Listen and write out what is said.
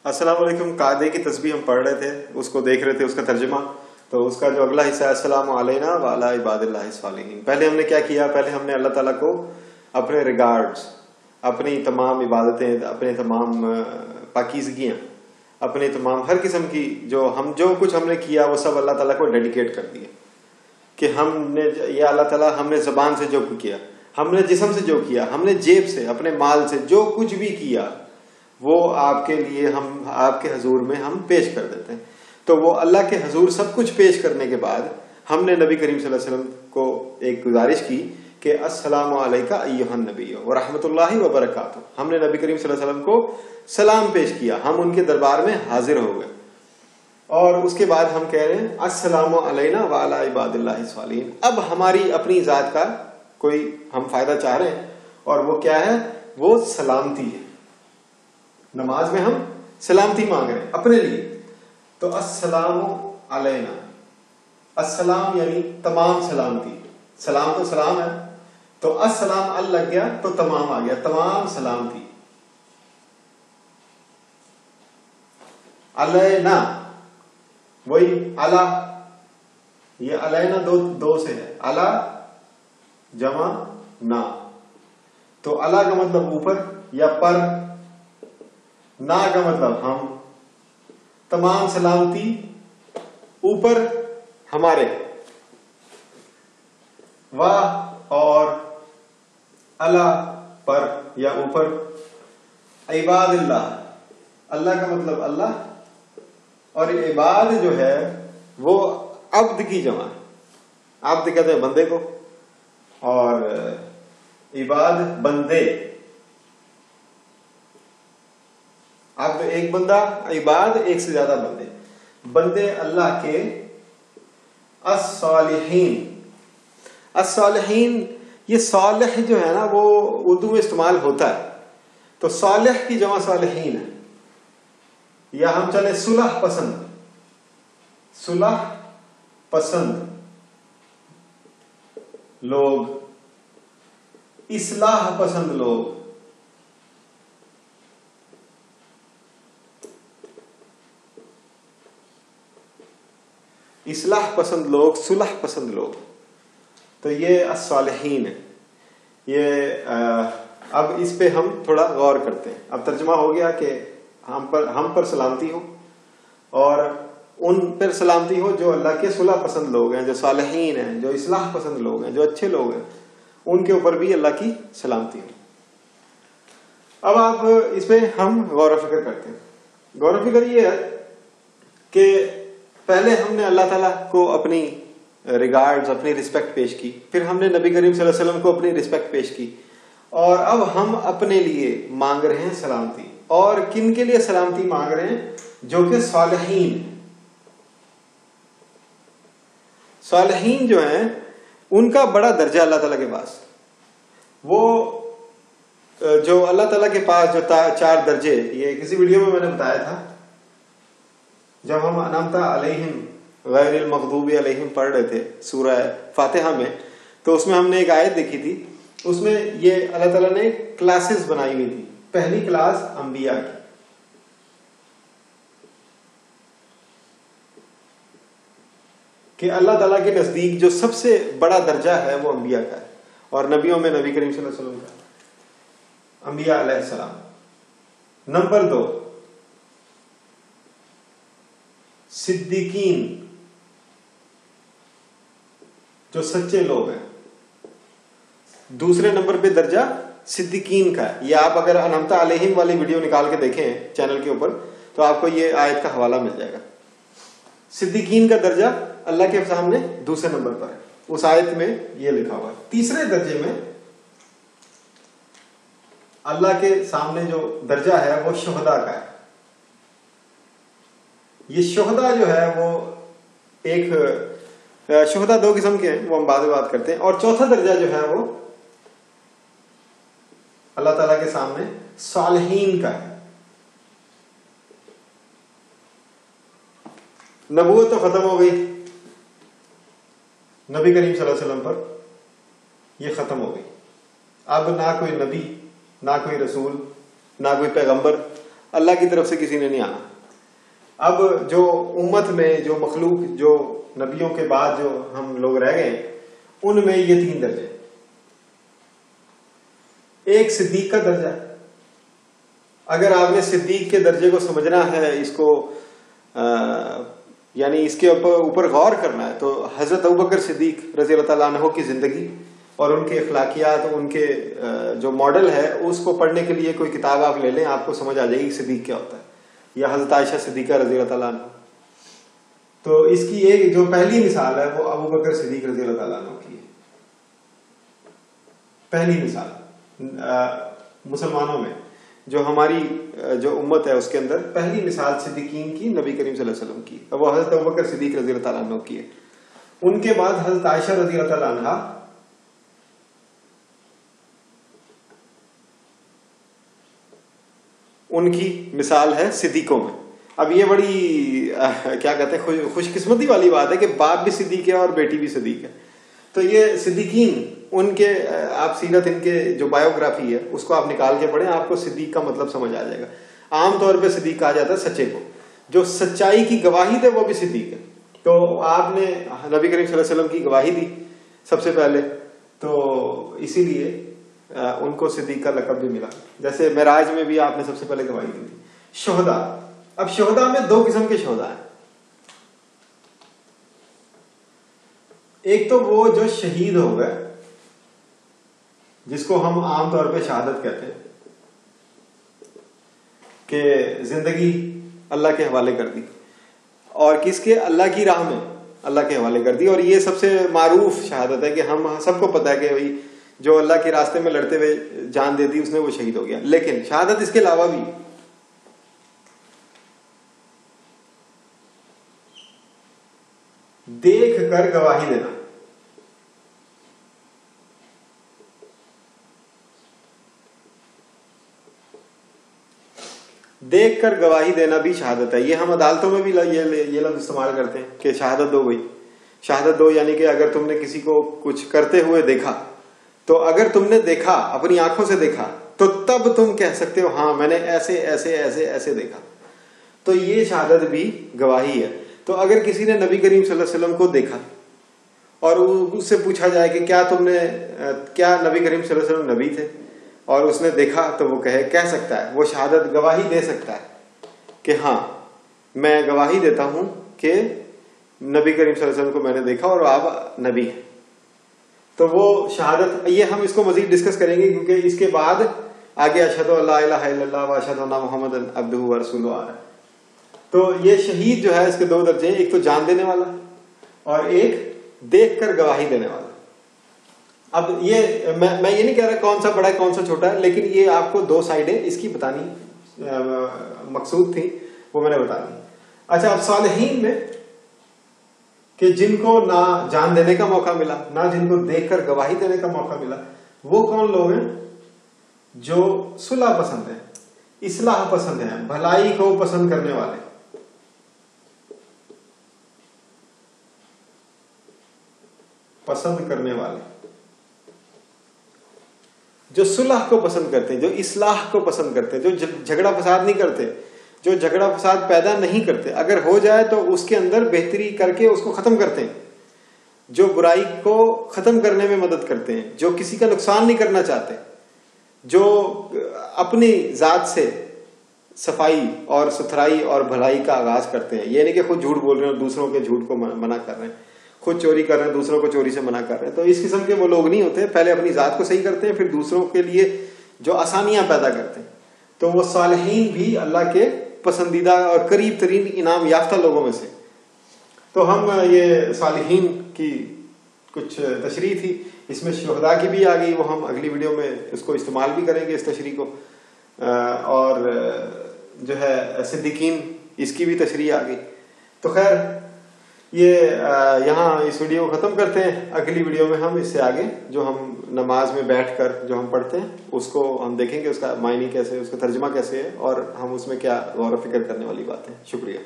السلام علیکم. قاعدے کی تسبیح ہم پڑھ رہے تھے, اس کو دیکھ رہے تھے, اس کا ترجمہ. تو اس کا جو اگلا حصہ ہے السلام علینا وعلی عباد اللہ الصالحین. پہلے ہم نے کیا کیا؟ پہلے ہم نے اللہ تعالیٰ کو اپنے ریگارڈز, اپنی تمام عبادتیں, اپنے تمام پاکیزگیاں, اپنے تمام ہر قسم کی جو کچھ ہم نے کیا وہ سب اللہ تعالیٰ کو ڈیڈیکیٹ کر دیا. کہ ہم نے یا اللہ تعالیٰ ہم نے زبان سے جو کیا, ہم نے جسم سے جو کیا, ہم نے جیب سے اپنے مال سے جو کچھ بھی کیا, وہ آپ کے لیے ہم آپ کے حضور میں ہم پیش کر دیتے ہیں. تو وہ اللہ کے حضور سب کچھ پیش کرنے کے بعد ہم نے نبی کریم صلی اللہ علیہ وسلم کو ایک گزارش کی کہ السلام علیکہ ایھا النبی ورحمۃ اللہ وبرکاتہ. ہم نے نبی کریم صلی اللہ علیہ وسلم کو سلام پیش کیا, ہم ان کے دربار میں حاضر ہو گئے. اور اس کے بعد ہم کہہ رہے ہیں السلام علینا وعلی عباد اللہ الصالحین. اب ہماری اپنی ذات کا کوئی ہم فائدہ چاہ رہے ہیں, اور وہ کیا ہے؟ وہ سلامتی ہے. نماز میں ہم سلامتی مانگ رہے ہیں اپنے لیے. تو السلام علینا, السلام یعنی تمام سلامتی. سلام تو سلام ہے, تو السلام ال لگ گیا تو تمام آ گیا, تمام سلامتی. علینا وہی علی, یہ علینا دو سے ہے, علی جمع نا. تو علی کا مطلب اوپر یا پر, نا کا مطلب ہم. تمام سلامتی اوپر ہمارے, واہ اور اللہ پر یا اوپر. عباد اللہ, اللہ کا مطلب اللہ, اور عباد جو ہے وہ عبد کی جمع ہے. عبد کہتے ہیں بندے کو, اور عباد بندے. عبد ایک بندہ, عباد ایک سے زیادہ بندے. بندے اللہ کے الصالحین. الصالحین, یہ صالح جو ہے نا وہ اردو میں استعمال ہوتا ہے, تو صالح کی جمع صالحین ہے. یا ہم چلے صلح پسند, صلح پسند لوگ, اصلاح پسند لوگ. اصلاح پسند لوگ, صلح پسند لوگ. تو یہ الصالحین ہے. یہ اب اس پہ ہم تھوڑا غور کرتے ہیں. اب ترجمہ ہو گیا کہ ہم پر سلامتی ہو, اور ان پر سلامتی ہو جو اللہ کے صلح پسند لوگ ہیں, جو صالحین ہیں, جو اصلاح پسند لوگ ہیں, جو اچھے لوگ ہیں, ان کے اوپر بھی اللہ کی سلامتی ہو. اب آپ اس پہ ہم غور و فکر کرتے ہیں. غور و فکر یہ ہے کہ پہلے ہم نے اللہ تعالیٰ کو اپنی ریگارڈز, اپنی رسپیکٹ پیش کی, پھر ہم نے نبی کریم صلی اللہ علیہ وسلم کو اپنی رسپیکٹ پیش کی, اور اب ہم اپنے لیے مانگ رہے ہیں سلامتی. اور کن کے لیے سلامتی مانگ رہے ہیں؟ جو کہ صالحین. صالحین جو ہیں ان کا بڑا درجہ اللہ تعالیٰ کے پاس. وہ جو اللہ تعالیٰ کے پاس جو 4 درجے, یہ کسی ویڈیو میں نے بتایا تھا جب ہم انعمت علیہم غیر المغضوب علیہم پڑھ رہے تھے سورہ فاتحہ میں. تو اس میں ہم نے ایک آیت دیکھی تھی, اس میں یہ اللہ تعالیٰ نے کلاسز بنائی ہوئی تھی. پہلی کلاس انبیاء کی, کہ اللہ تعالیٰ کے نزدیک جو سب سے بڑا درجہ ہے وہ انبیاء کا ہے, اور نبیوں میں نبی کریم صلی اللہ علیہ وسلم کا, انبیاء علیہ السلام. نمبر 2 صدیقین, جو سچے لوگ ہیں. دوسرے نمبر پہ درجہ صدیقین کا ہے. یہ آپ اگر انعمت علیہم والی ویڈیو نکال کے دیکھیں چینل کے اوپر تو آپ کو یہ آیت کا حوالہ مل جائے گا. صدیقین کا درجہ اللہ کے سامنے دوسرے نمبر پر ہے, اس آیت میں یہ لکھا ہوا ہے. تیسرے درجے میں اللہ کے سامنے جو درجہ ہے وہ شہداء کا ہے. یہ شہداء جو ہے وہ ایک شہداء 2 قسم کے ہیں, وہ ہم بعد میں بات کرتے ہیں. اور چوتھا درجہ جو ہے وہ اللہ تعالیٰ کے سامنے صالحین کا ہے. نبوت تو ختم ہو گئی نبی کریم صلی اللہ علیہ وسلم پر, یہ ختم ہو گئی. اب نہ کوئی نبی, نہ کوئی رسول, نہ کوئی پیغمبر, اللہ کی طرف سے کسی نے نہیں آنا. اب جو امت میں جو مخلوق جو نبیوں کے بعد جو ہم لوگ رہ گئے ان میں یہ 3 درجے. ایک صدیق کا درجہ ہے. اگر آپ نے صدیق کے درجے کو سمجھنا ہے, اس کو یعنی اس کے اوپر غور کرنا ہے, تو حضرت ابوبکر صدیق رضی اللہ تعالیٰ عنہ کی زندگی اور ان کے اخلاقیات, ان کے جو ماڈل ہے اس کو پڑھنے کے لیے کوئی کتاب آپ لے لیں, آپ کو سمجھ آ جائے گی صدیق کیا ہوتا ہے, یا حضرت عائشہ صدیقہ رضی اللہ تعالیٰ عنہ. تو اس کی ایک جو پہلی مثال ہے وہ ابوبکر صدیق رضی اللہ تعالیٰ عنہ کی ہے. پہلی مثال مسلمانوں میں جو ہماری جو امت ہے اس کے اندر پہلی مثال صدیقین کی نبی کریم صلی اللہ علیہ وسلم کی, وہ حضرت ابوبکر صدیق رضی اللہ تعالیٰ عنہ کی ہے. ان کے بعد حضرت عائشہ رضی اللہ تعالیٰ عنہ, ان کی مثال ہے صدیقوں میں. اب یہ بڑی کیا کہتے ہیں خوش قسمتی والی بات ہے کہ باپ بھی صدیق ہے اور بیٹی بھی صدیق ہے. تو یہ صدیقین, ان کے آپ سیرت ان کے جو بایوگرافی ہے اس کو آپ نکال کے پڑھیں, آپ کو صدیق کا مطلب سمجھ آ جائے گا. عام طور پہ صدیق کہا جاتا ہے سچے کو, جو سچائی کی گواہی دے وہ بھی صدیق ہے. تو آپ نے نبی کریم صلی اللہ علیہ وسلم کی گواہی دی سب سے پہلے, تو اسی لیے ان کو صدیق کا لقب بھی ملا. جیسے معراج میں بھی آپ نے سب سے پہلے گواہی دی تھی. شہداء, اب شہداء میں 2 قسم کے شہداء ہیں. ایک تو وہ جو شہید ہو گئے, جس کو ہم عام طور پہ شہادت کہتے ہیں, کہ زندگی اللہ کے حوالے کر دی, اور کس کے, اللہ کی راہ میں اللہ کے حوالے کر دی. اور یہ سب سے معروف شہادت ہے کہ ہم سب کو پتا ہے کہ بھائی جو اللہ کے راستے میں لڑتے ہوئے جان دے دی اس نے وہ شہید ہو گیا. لیکن شہادت اس کے علاوہ بھی دیکھ کر گواہی دینا. دیکھ کر گواہی دینا بھی شہادت ہے. یہ ہم عدالتوں میں بھی یہ لفظ استعمال کرتے ہیں کہ شہادت دو. بھائی شہادت دو یعنی کہ اگر تم نے کسی کو کچھ کرتے ہوئے دیکھا, تو اگر تم نے دیکھا, اپنی آنکھوں سے دیکھا, تو تب تم کہہ سکتے ہو ہاں میں نے ایسے ایسے ایسے ایسے دیکھا. تو یہ شہادت بھی گواہی ہے. تو اگر کسی نے نبی کریم صلی اللہ علیہ وسلم کو دیکھا اور اس سے پوچھا جائے کہ کیا نبی کریم صلی اللہ علیہ وسلم نبی تھے, اور اس نے دیکھا, تو وہ کہہ سکتا ہے, وہ شہادت گواہی دے سکتا ہے کہ ہاں میں گواہی دیتا ہوں کہ نبی کریم صلی اللہ علیہ وسلم کو میں نے دیکھا اور آپ نبی ہیں. تو وہ شہادت, یہ ہم اس کو مزید ڈسکس کریں گے کیونکہ اس کے بعد آگے اشہد ان لا الہ الا اللہ و اشہد ان محمد عبدہ و رسولہ آ رہا ہے. تو یہ شہید جو ہے اس کے 2 درجے ہیں, ایک تو جان دینے والا اور ایک دیکھ کر گواہی دینے والا. اب یہ میں یہ نہیں کہہ رہا کون سا بڑا ہے کون سا چھوٹا ہے, لیکن یہ آپ کو 2 سائڈیں اس کی بتانی مقصود تھی, وہ میں نے بتا دی. اچھا, اب صالحین میں کہ جن کو نہ جان دینے کا موقع ملا, نہ جن کو دیکھ کر گواہی دینے کا موقع ملا, وہ کون لوگ ہیں؟ جو صلح پسند ہیں, اصلاح پسند ہیں, بھلائی کو پسند کرنے والے. پسند کرنے والے جو صلح کو پسند کرتے ہیں, جو اصلاح کو پسند کرتے ہیں, جو جھگڑا فساد نہیں کرتے, جو جھگڑا فساد پیدا نہیں کرتے, اگر ہو جائے تو اس کے اندر بہتری کر کے اس کو ختم کرتے ہیں, جو برائی کو ختم کرنے میں مدد کرتے ہیں, جو کسی کا نقصان نہیں کرنا چاہتے, جو اپنی ذات سے صفائی اور ستھرائی اور بھلائی کا آغاز کرتے ہیں. یہ نہیں کہ خود جھوٹ بول رہے ہیں اور دوسروں کے جھوٹ کو منع کر رہے ہیں, خود چوری کر رہے ہیں دوسروں کو چوری سے منع کر رہے ہیں. تو اس قسم کے وہ لوگ نہیں ہوتے, پہلے اپنی ذات کو صحیح کرتے ہیں پھر دوسروں کے لیے جو آسانیاں پیدا کرتے ہیں. تو وہ صالحین بھی اللہ کے پسندیدہ اور قریب ترین انعام یافتہ لوگوں میں سے. تو ہم یہ صالحین کی کچھ تشریح تھی, اس میں شہداء کی بھی آ گئی, وہ ہم اگلی ویڈیو میں اس کو استعمال بھی کریں گے اس تشریح کو, اور جو ہے صدیقین اس کی بھی تشریح آ گئی. تو خیر یہ یہاں اس ویڈیو کو ختم کرتے ہیں. اگلی ویڈیو میں ہم اس سے آگے جو ہم نماز میں بیٹھ کر جو ہم پڑھتے ہیں اس کو ہم دیکھیں گے, اس کا معنی کیسے, اس کا ترجمہ کیسے ہے, اور ہم اس میں کیا غور و فکر کرنے والی بات ہے. شکریہ.